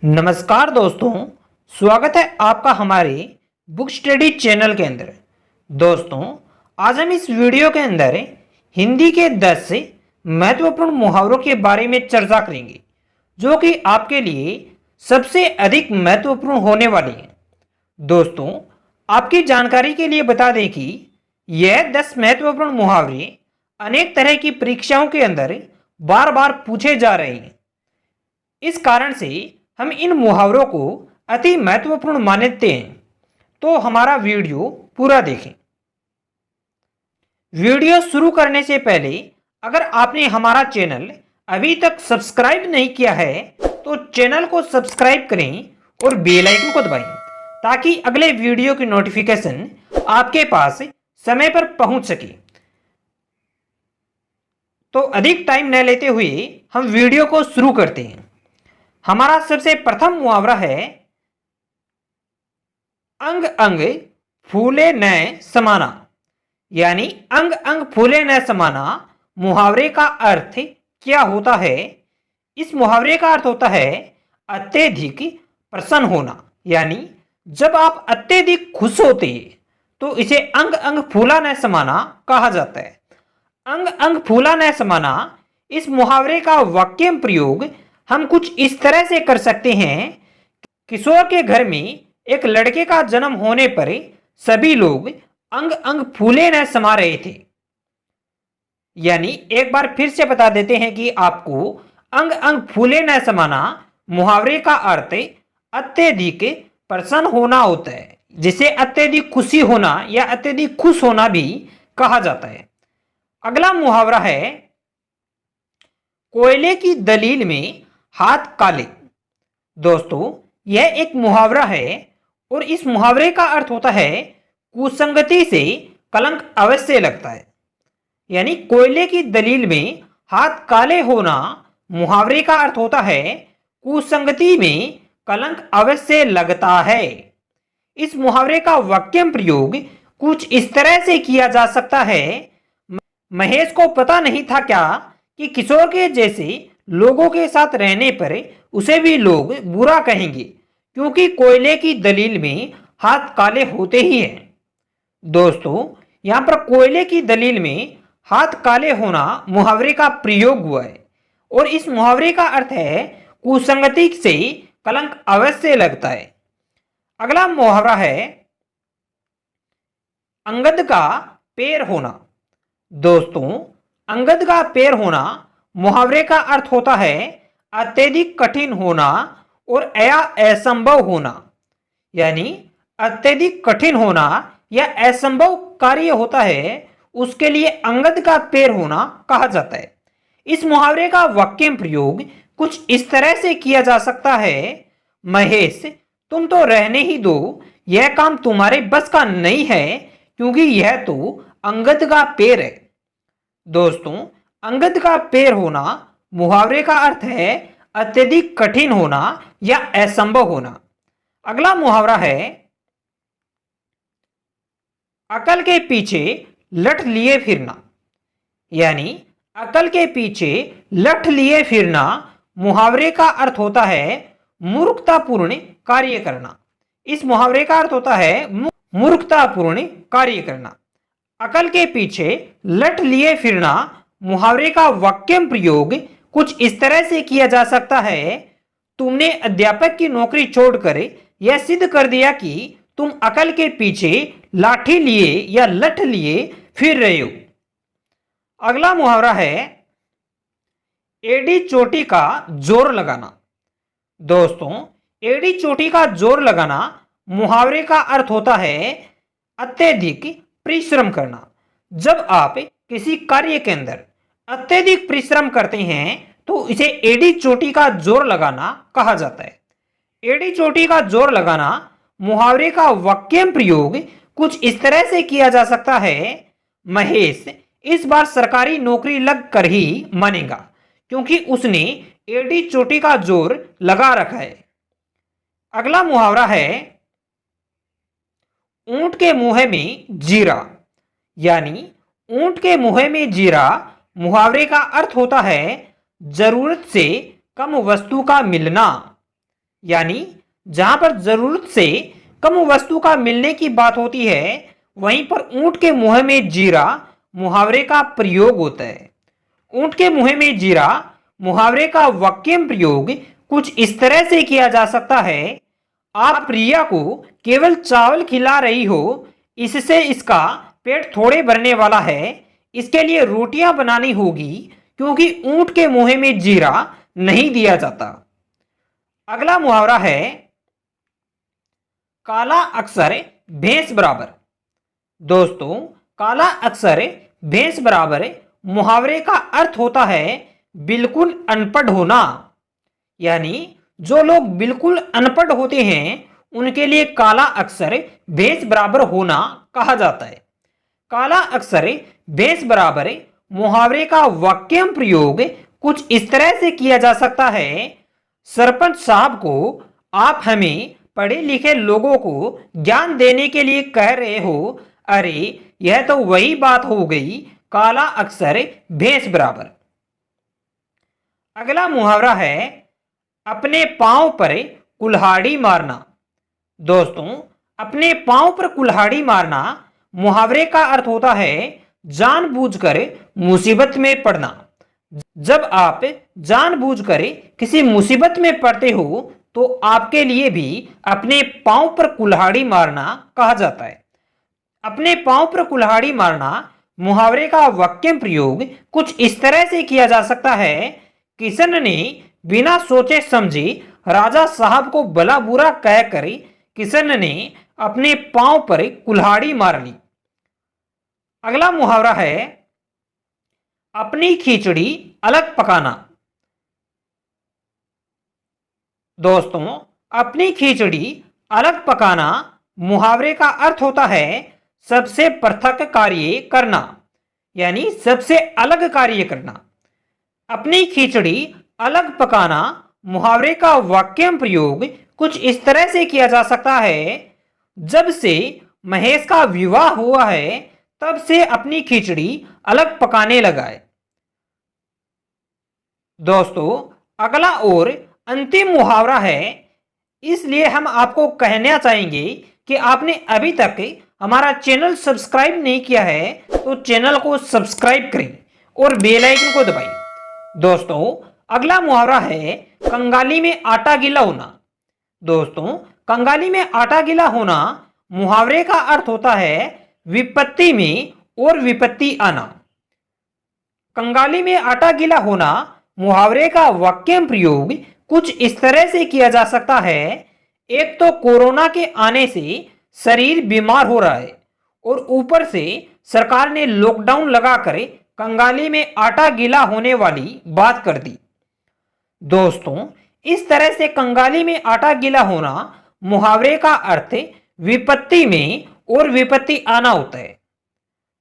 नमस्कार दोस्तों, स्वागत है आपका हमारे बुक स्टडी चैनल के अंदर। दोस्तों, आज हम इस वीडियो के अंदर हिंदी के 10 महत्वपूर्ण मुहावरों के बारे में चर्चा करेंगे, जो कि आपके लिए सबसे अधिक महत्वपूर्ण होने वाले हैं। दोस्तों, आपकी जानकारी के लिए बता दें कि यह 10 महत्वपूर्ण मुहावरे अनेक तरह की परीक्षाओं के अंदर बार बार पूछे जा रहे हैं। इस कारण से हम इन मुहावरों को अति महत्वपूर्ण मानते हैं, तो हमारा वीडियो पूरा देखें। वीडियो शुरू करने से पहले अगर आपने हमारा चैनल अभी तक सब्सक्राइब नहीं किया है तो चैनल को सब्सक्राइब करें और बेल आइकन को दबाएं, ताकि अगले वीडियो की नोटिफिकेशन आपके पास समय पर पहुंच सके। तो अधिक टाइम न लेते हुए हम वीडियो को शुरू करते हैं। हमारा सबसे प्रथम मुहावरा है अंग अंग फूले न समाना। यानी अंग अंग फूले न समाना मुहावरे का अर्थ क्या होता है? इस मुहावरे का अर्थ होता है अत्यधिक प्रसन्न होना। यानी जब आप अत्यधिक खुश होते हैं तो इसे अंग अंग फूला न समाना कहा जाता है। अंग अंग फूला न समाना, इस मुहावरे का वाक्य प्रयोग हम कुछ इस तरह से कर सकते हैं। किशोर के घर में एक लड़के का जन्म होने पर सभी लोग अंग अंग फूले न समा रहे थे। यानी एक बार फिर से बता देते हैं कि आपको अंग अंग फूले न समाना मुहावरे का अर्थ अत्यधिक प्रसन्न होना होता है, जिसे अत्यधिक खुशी होना या अत्यधिक खुश होना भी कहा जाता है। अगला मुहावरा है कोयले की दलील में हाथ काले। दोस्तों, यह एक मुहावरा है और इस मुहावरे का अर्थ होता है कुसंगति से कलंक अवश्य लगता है। यानी कोयले की दलील में हाथ काले होना मुहावरे का अर्थ होता है कुसंगति में कलंक अवश्य लगता है। इस मुहावरे का वाक्य प्रयोग कुछ इस तरह से किया जा सकता है। महेश को पता नहीं था क्या कि किशोर के जैसे लोगों के साथ रहने पर उसे भी लोग बुरा कहेंगे, क्योंकि कोयले की दलील में हाथ काले होते ही हैं। दोस्तों, यहाँ पर कोयले की दलील में हाथ काले होना मुहावरे का प्रयोग हुआ है और इस मुहावरे का अर्थ है कुसंगति से कलंक अवश्य लगता है। अगला मुहावरा है अंगद का पैर होना। दोस्तों, अंगद का पैर होना मुहावरे का अर्थ होता है अत्यधिक कठिन होना और या असंभव होना। यानी अत्यधिक कठिन होना या असंभव कार्य होता है, उसके लिए अंगद का पैर होना कहा जाता है। इस मुहावरे का वाक्य प्रयोग कुछ इस तरह से किया जा सकता है। महेश, तुम तो रहने ही दो, यह काम तुम्हारे बस का नहीं है, क्योंकि यह तो अंगद का पैर है। दोस्तों, अंगद का पैर होना मुहावरे का अर्थ है अत्यधिक कठिन होना या असंभव होना। अगला मुहावरा है अकल के पीछे लठ लिए फिरना। यानी अकल के पीछे लठ लिए फिरना मुहावरे का अर्थ होता है मूर्खतापूर्ण कार्य करना। इस मुहावरे का अर्थ होता है मूर्खतापूर्ण कार्य करना। अकल के पीछे लठ लिए फिरना मुहावरे का वाक्य प्रयोग कुछ इस तरह से किया जा सकता है। तुमने अध्यापक की नौकरी छोड़कर यह सिद्ध कर दिया कि तुम अकल के पीछे लाठी लिए या लठ लिए फिर रहे हो। अगला मुहावरा है एड़ी चोटी का जोर लगाना। दोस्तों, एड़ी चोटी का जोर लगाना मुहावरे का अर्थ होता है अत्यधिक परिश्रम करना। जब आप किसी कार्य के अंदर अत्यधिक परिश्रम करते हैं तो इसे एड़ी चोटी का जोर लगाना कहा जाता है। एड़ी चोटी का जोर लगाना मुहावरे का वाक्य प्रयोग कुछ इस तरह से किया जा सकता है। महेश इस बार सरकारी नौकरी लग कर ही मानेगा, क्योंकि उसने एड़ी चोटी का जोर लगा रखा है। अगला मुहावरा है ऊंट के मुंह में जीरा। यानी ऊंट के मुंह में जीरा मुहावरे का अर्थ होता है जरूरत से कम वस्तु का मिलना। यानी जहां पर जरूरत से कम वस्तु का मिलने की बात होती है, वहीं पर ऊंट के मुंह में जीरा मुहावरे का प्रयोग होता है। ऊंट के मुंह में जीरा मुहावरे का वाक्य प्रयोग कुछ इस तरह से किया जा सकता है। आप प्रिया को केवल चावल खिला रही हो, इससे इसका पेट थोड़े भरने वाला है, इसके लिए रोटियां बनानी होगी, क्योंकि ऊंट के मुंह में जीरा नहीं दिया जाता। अगला मुहावरा है काला अक्षर भैंस बराबर। दोस्तों, काला अक्षर भैंस बराबर मुहावरे का अर्थ होता है बिल्कुल अनपढ़ होना। यानी जो लोग बिल्कुल अनपढ़ होते हैं उनके लिए काला अक्षर भैंस बराबर होना कहा जाता है। काला अक्षर भैंस बराबर मुहावरे का वाक्य प्रयोग कुछ इस तरह से किया जा सकता है। सरपंच साहब को आप हमें पढ़े लिखे लोगों को ज्ञान देने के लिए कह रहे हो, अरे यह तो वही बात हो गई, काला अक्षर भैंस बराबर। अगला मुहावरा है अपने पांव पर कुल्हाड़ी मारना। दोस्तों, अपने पांव पर कुल्हाड़ी मारना मुहावरे का अर्थ होता है जानबूझकर मुसीबत में पड़ना। जब आप जानबूझकर किसी मुसीबत में पड़ते हो तो आपके लिए भी अपने पांव पर कुल्हाड़ी मारना कहा जाता है। अपने पांव पर कुल्हाड़ी मारना मुहावरे का वाक्य प्रयोग कुछ इस तरह से किया जा सकता है। किशन ने बिना सोचे समझे राजा साहब को भला बुरा कहकर किशन ने अपने पांव पर कुल्हाड़ी मार ली। अगला मुहावरा है अपनी खिचड़ी अलग पकाना। दोस्तों, अपनी खिचड़ी अलग पकाना मुहावरे का अर्थ होता है सबसे पृथक कार्य करना, यानी सबसे अलग कार्य करना। अपनी खिचड़ी अलग पकाना मुहावरे का वाक्य प्रयोग कुछ इस तरह से किया जा सकता है। जब से महेश का विवाह हुआ है तब से अपनी खिचड़ी अलग पकाने लगा है। दोस्तों, अगला और अंतिम मुहावरा है, इसलिए हम आपको कहना चाहेंगे कि आपने अभी तक हमारा चैनल सब्सक्राइब नहीं किया है तो चैनल को सब्सक्राइब करें और बेल आइकन को दबाएं। दोस्तों, अगला मुहावरा है कंगाली में आटा गीला होना। दोस्तों, कंगाली में आटा गीला होना मुहावरे का अर्थ होता है विपत्ति में और विपत्ति आना। कंगाली में आटा गीला होना मुहावरे का वाक्य प्रयोग कुछ इस तरह से किया जा सकता है। एक तो कोरोना के आने से शरीर बीमार हो रहा है और ऊपर से सरकार ने लॉकडाउन लगाकर कंगाली में आटा गीला होने वाली बात कर दी। दोस्तों, इस तरह से कंगाली में आटा गीला होना मुहावरे का अर्थ विपत्ति में और विपत्ति आना होता है।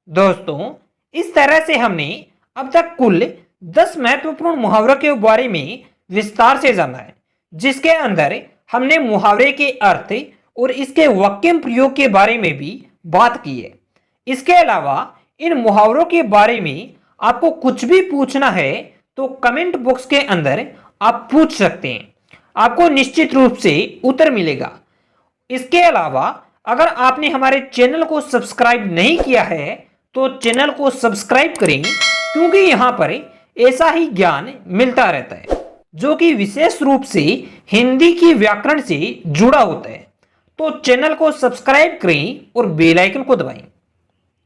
दोस्तों, इस तरह से हमने अब तक कुल 10 महत्वपूर्ण मुहावरों के बारे में विस्तार से जाना है, जिसके अंदर हमने मुहावरे के अर्थ और इसके वाक्य प्रयोग के बारे में भी बात की है। इसके अलावा इन मुहावरों के बारे में आपको कुछ भी पूछना है तो कमेंट बॉक्स के अंदर आप पूछ सकते हैं, आपको निश्चित रूप से उत्तर मिलेगा। इसके अलावा अगर आपने हमारे चैनल को सब्सक्राइब नहीं किया है तो चैनल को सब्सक्राइब करें, क्योंकि यहाँ पर ऐसा ही ज्ञान मिलता रहता है जो कि विशेष रूप से हिंदी की व्याकरण से जुड़ा होता है। तो चैनल को सब्सक्राइब करें और बेल आइकन को दबाएं।